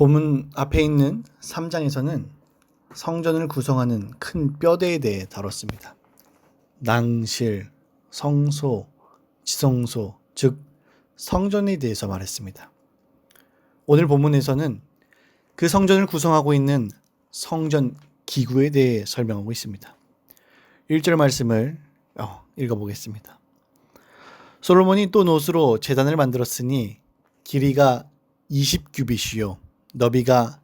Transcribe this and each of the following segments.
본문 앞에 있는 3장에서는 성전을 구성하는 큰 뼈대에 대해 다뤘습니다. 낭실, 성소, 지성소, 즉 성전에 대해서 말했습니다. 오늘 본문에서는 그 성전을 구성하고 있는 성전 기구에 대해 설명하고 있습니다. 1절 말씀을 읽어보겠습니다. 솔로몬이 또 노수로 제단을 만들었으니 길이가 20규빗이요 너비가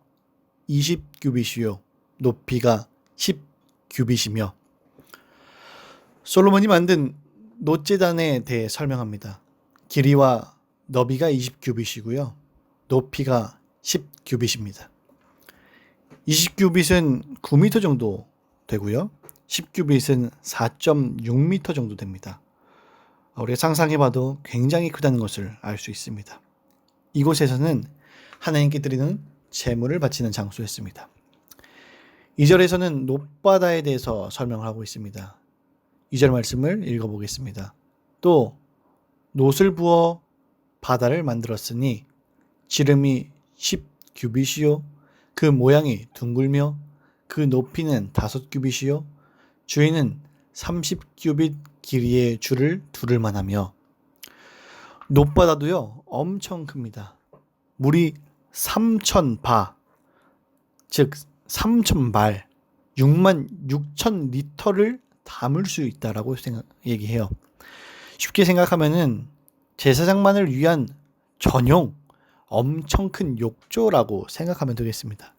20규빗이요 높이가 10규빗이며 솔로몬이 만든 놋제단에 대해 설명합니다. 길이와 너비가 20규빗이고요 높이가 10규빗입니다. 20규빗은 9m 정도 되고요 10규빗은 4.6m 정도 됩니다. 우리가 상상해봐도 굉장히 크다는 것을 알 수 있습니다. 이곳에서는 하나님께 드리는 제물을 바치는 장소였습니다. 2절에서는 놋바다에 대해서 설명을 하고 있습니다. 2절 말씀을 읽어보겠습니다. 또 놋을 부어 바다를 만들었으니 지름이 10규빗이요 그 모양이 둥글며 그 높이는 5규빗이요 주위는 30규빗 길이의 줄을 두를 만하며 놋바다도요 엄청 큽니다. 물이 3,000바 즉 3,000발 66,000리터를 담을 수 있다라고 얘기해요. 쉽게 생각하면은 제사장만을 위한 전용 엄청 큰 욕조라고 생각하면 되겠습니다.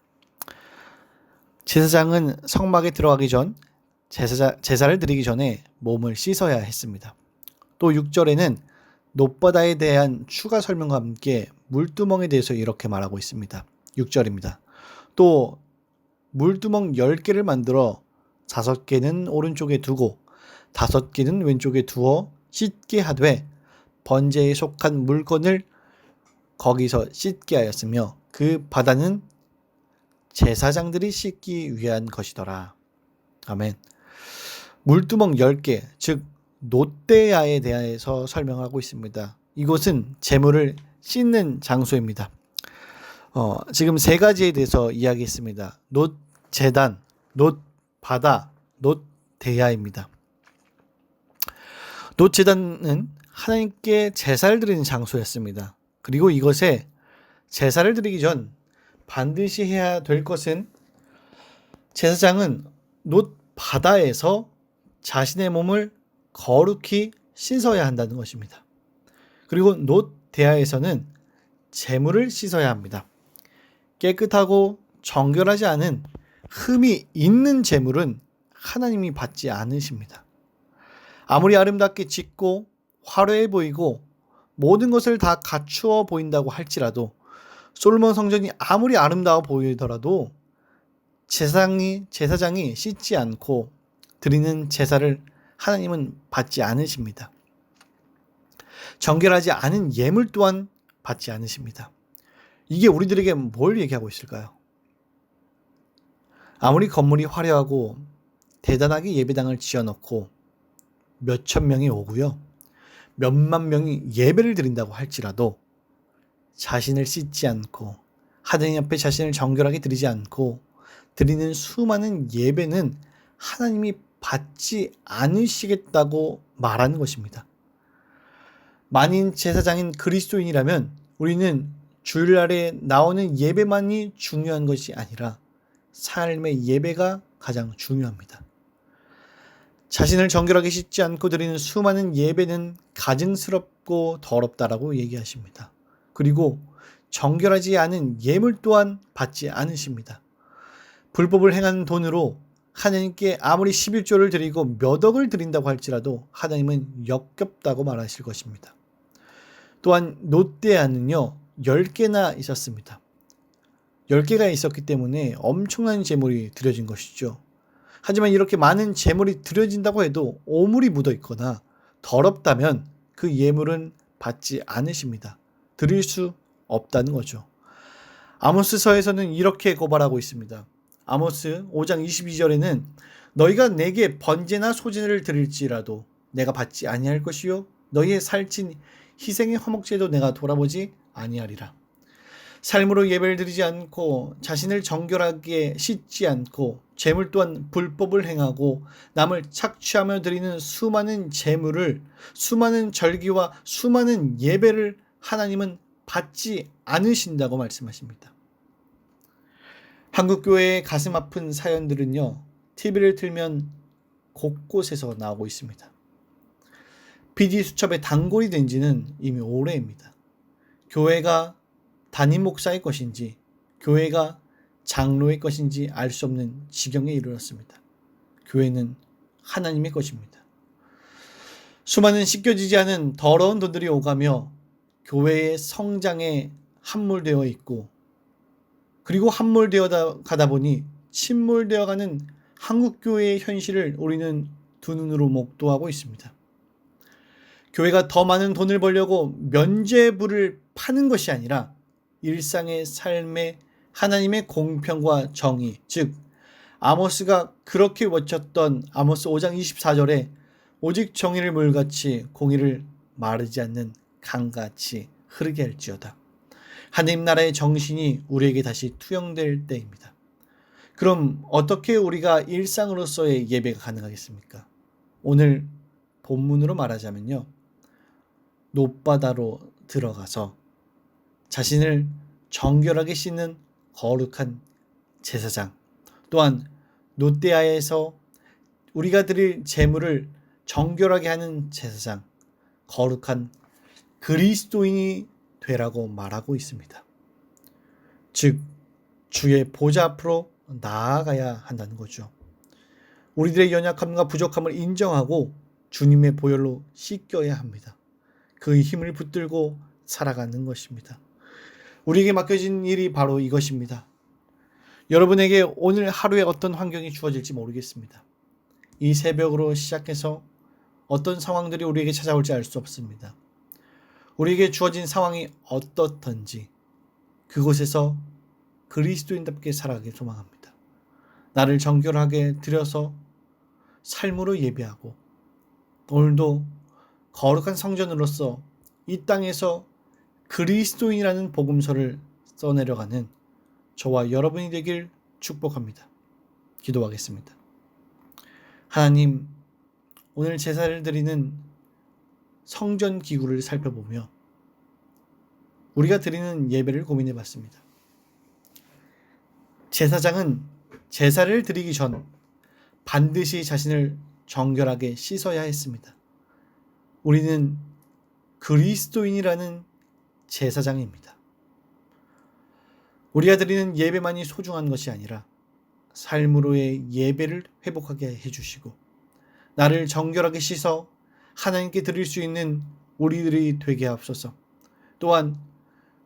제사장은 성막에 들어가기 전 제사를 드리기 전에 몸을 씻어야 했습니다. 또 6절에는 놋바다에 대한 추가 설명과 함께 물두멍에 대해서 이렇게 말하고 있습니다. 6절입니다. 또 물두멍 10개를 만들어 5개는 오른쪽에 두고 5개는 왼쪽에 두어 씻게 하되 번제에 속한 물건을 거기서 씻게 하였으며 그 바다는 제사장들이 씻기 위한 것이더라. 아멘. 물두멍 10개, 즉 놋대야에 대해서 설명하고 있습니다. 이곳은 제물을 씻는 장소입니다. 지금 세 가지에 대해서 이야기했습니다. 놋제단, 놋바다, 놋대야입니다. 놋제단은 하나님께 제사를 드리는 장소였습니다. 그리고 이것에 제사를 드리기 전 반드시 해야 될 것은 제사장은 놋바다에서 자신의 몸을 거룩히 씻어야 한다는 것입니다. 그리고 놋대야에서는 제물을 씻어야 합니다. 깨끗하고 정결하지 않은 흠이 있는 제물은 하나님이 받지 않으십니다. 아무리 아름답게 짓고 화려해 보이고 모든 것을 다 갖추어 보인다고 할지라도 솔로몬 성전이 아무리 아름다워 보이더라도 제사장이 씻지 않고 드리는 제사를 하나님은 받지 않으십니다. 정결하지 않은 예물 또한 받지 않으십니다. 이게 우리들에게 뭘 얘기하고 있을까요? 아무리 건물이 화려하고 대단하게 예배당을 지어놓고 몇천 명이 오고요. 몇만 명이 예배를 드린다고 할지라도 자신을 씻지 않고 하나님 앞에 자신을 정결하게 드리지 않고 드리는 수많은 예배는 하나님이 받지 않으시겠다고 말하는 것입니다. 만인 제사장인 그리스도인이라면 우리는 주일날에 나오는 예배만이 중요한 것이 아니라 삶의 예배가 가장 중요합니다. 자신을 정결하게 씻지 않고 드리는 수많은 예배는 가증스럽고 더럽다라고 얘기하십니다. 그리고 정결하지 않은 예물 또한 받지 않으십니다. 불법을 행하는 돈으로 하나님께 아무리 11조를 드리고 몇 억을 드린다고 할지라도 하나님은 역겹다고 말하실 것입니다. 또한 놋대야는요 10개나 있었습니다. 10개가 있었기 때문에 엄청난 제물이 드려진 것이죠. 하지만 이렇게 많은 제물이 드려진다고 해도 오물이 묻어 있거나 더럽다면 그 예물은 받지 않으십니다. 드릴 수 없다는 거죠. 아모스서에서는 이렇게 고발하고 있습니다. 아모스 5장 22절에는 너희가 내게 번제나 소제를 드릴지라도 내가 받지 아니할 것이요 너희의 살찐 희생의 화목제도 내가 돌아보지 아니하리라. 삶으로 예배를 드리지 않고 자신을 정결하게 씻지 않고 재물 또한 불법을 행하고 남을 착취하며 드리는 수많은 재물을, 수많은 절기와 수많은 예배를 하나님은 받지 않으신다고 말씀하십니다. 한국교회의 가슴 아픈 사연들은요, TV를 틀면 곳곳에서 나오고 있습니다. PD 수첩의 단골이 된 지는 이미 오래입니다. 교회가 담임 목사의 것인지 교회가 장로의 것인지 알 수 없는 지경에 이르렀습니다. 교회는 하나님의 것입니다. 수많은 씻겨지지 않은 더러운 돈들이 오가며 교회의 성장에 함몰되어 있고, 그리고 함몰되어 가다 보니 침몰되어 가는 한국교회의 현실을 우리는 두 눈으로 목도하고 있습니다. 교회가 더 많은 돈을 벌려고 면죄부를 파는 것이 아니라 일상의 삶에 하나님의 공평과 정의, 즉 아모스가 그렇게 외쳤던 아모스 5장 24절에 오직 정의를 물같이 공의를 마르지 않는 강같이 흐르게 할지어다. 하나님 나라의 정신이 우리에게 다시 투영될 때입니다. 그럼 어떻게 우리가 일상으로서의 예배가 가능하겠습니까? 오늘 본문으로 말하자면요, 놋바다로 들어가서 자신을 정결하게 씻는 거룩한 제사장, 또한 놋대야에서 우리가 드릴 제물을 정결하게 하는 제사장, 거룩한 그리스도인이 되라고 말하고 있습니다. 즉 주의 보좌 앞으로 나아가야 한다는 거죠. 우리들의 연약함과 부족함을 인정하고 주님의 보혈로 씻겨야 합니다. 그의 힘을 붙들고 살아가는 것입니다. 우리에게 맡겨진 일이 바로 이것입니다. 여러분에게 오늘 하루에 어떤 환경이 주어질지 모르겠습니다. 이 새벽으로 시작해서 어떤 상황들이 우리에게 찾아올지 알 수 없습니다. 우리에게 주어진 상황이 어떻든지 그곳에서 그리스도인답게 살아가길 소망합니다. 나를 정결하게 들여서 삶으로 예배하고 오늘도 거룩한 성전으로서 이 땅에서 그리스도인이라는 복음서를 써내려가는 저와 여러분이 되길 축복합니다. 기도하겠습니다. 하나님, 오늘 제사를 드리는 성전 기구를 살펴보며 우리가 드리는 예배를 고민해 봤습니다. 제사장은 제사를 드리기 전 반드시 자신을 정결하게 씻어야 했습니다. 우리는 그리스도인이라는 제사장입니다. 우리가 드리는 예배만이 소중한 것이 아니라 삶으로의 예배를 회복하게 해주시고 나를 정결하게 씻어 하나님께 드릴 수 있는 우리들이 되게 하옵소서. 또한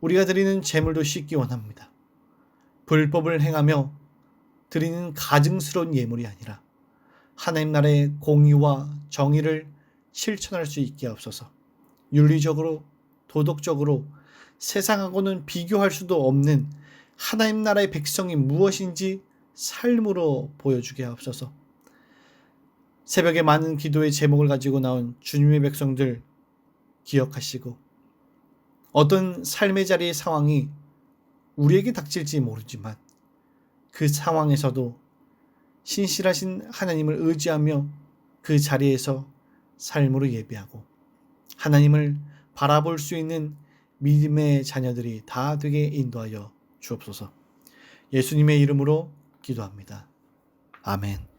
우리가 드리는 제물도 씻기 원합니다. 불법을 행하며 드리는 가증스러운 예물이 아니라 하나님 나라의 공의와 정의를 실천할 수 있게 하옵소서. 윤리적으로, 도덕적으로 세상하고는 비교할 수도 없는 하나님 나라의 백성이 무엇인지 삶으로 보여주게 하옵소서. 새벽에 많은 기도의 제목을 가지고 나온 주님의 백성들 기억하시고 어떤 삶의 자리의 상황이 우리에게 닥칠지 모르지만 그 상황에서도 신실하신 하나님을 의지하며 그 자리에서 삶으로 예배하고 하나님을 바라볼 수 있는 믿음의 자녀들이 다 되게 인도하여 주옵소서. 예수님의 이름으로 기도합니다. 아멘.